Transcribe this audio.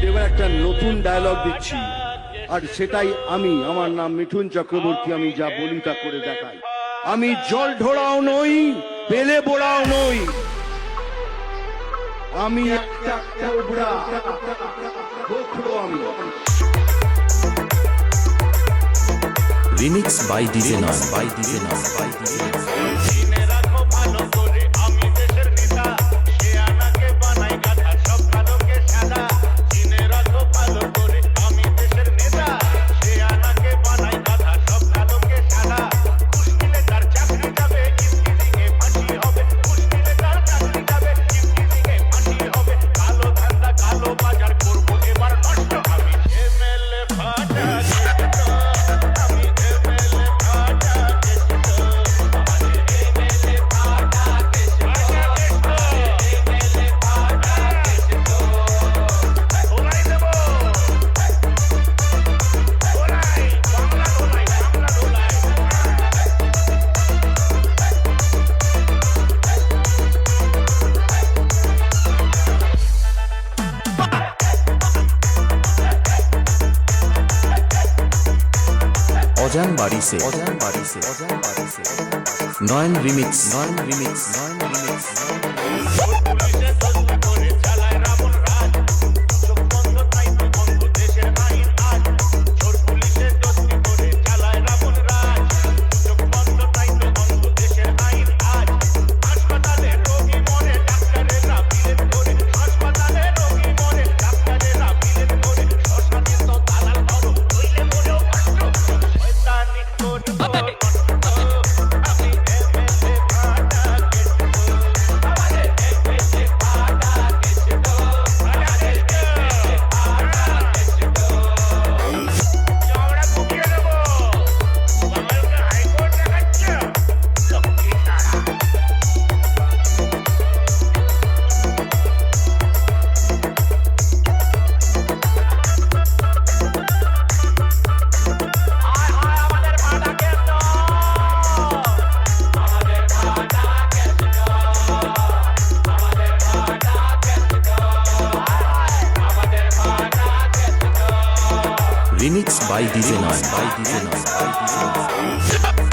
এবার একটা নতুন ডায়লগ দিচ্ছি, আর সেটাই আমি। আমার নাম মিঠুন চক্রবর্তী, আমি যা বলি তা করে দেখাই। আমি জল ঢোড়াও নই, পেলে বোড়াও নই, আমি একটা কোবরা, গোখরো আমি। রিমিক্স বাই ডিজে নয়, বাই ডিজে নয়, বাই ডিজে নয়। চিনে রাখো ভালো করে আমি দেশের নেতা, সে আনাকে বানাই গাধা সব কালোকে সাদা। চিনে রাখো ভালো করে আমি দেশের নেতা, সে আনাকে বানাই গাধা সব কালোকে সাদা। মুশকিলে তার চাকরি যাবে, ইফতিজিংয়ে ফাঁসি হবে। মুশকিলে তার চাকরি যাবে, ইফতিজিংয়ে ফাঁসি হবে। কালো ধান্দা কালো বাজার করবো এবার নষ্ট। আমি এমএলএ ফাটা কেষ্ট, আমি এমএলএ ফাটা কেষ্ট, আমাদের এমএলএ ফাটা কেষ্ট, এমএলএ ফাটা কেষ্ট। ওলাই দেবো, ওলাই বাংলা ওলাই, বাংলা ওলাই। অজান বাড়ি সে, অজান বাড়ি সে, অজান বাড়ি সে। নয়ন রিমিক্স, নয়ন রিমিক্স, নয়ন রিমিক্স। পুলিশে দোস্তি করে চালায় রাবণ রাজ, চোখ বন্ধ তাই তো বন্ধ দেশের আইন আজ। চোর পুলিশে দোস্তি করে চালায় রাবণ রাজ, চোখ বন্ধ তাই তো বন্ধ দেশের আইন আজ। হাসপাতালে রোগী মরে ডাক্তারেরা বিলেন করে, হাসপাতালে রোগী মরে ডাক্তারেরা বিলেন করে। শ্মশানে তো দালাল ধরো, নইলে মরেও কষ্ট। শয়তানি করবো নষ্ট, আমি এমএলএ ফাটা কেষ্ট, আমাদের এমএলএ ফাটা কেষ্ট, আমাদের এমএলএ ফাটা কেষ্ট। চওড়া কুপিয়ে দেবো, বাঙালকে হাইকোর্ট দেখাচ্ছ লক্ষ্মী তারা। হায় হায় আমাদের ফাটা কেষ্ট, আমাদের ফাটা কেষ্ট, আমাদের ফাটা কেষ্ট, আমাদের ফাটা কেষ্ট। রিমিক্স বাই ডিজে নয়, বাই ডিজে নয়, বাই ডিজে নয়।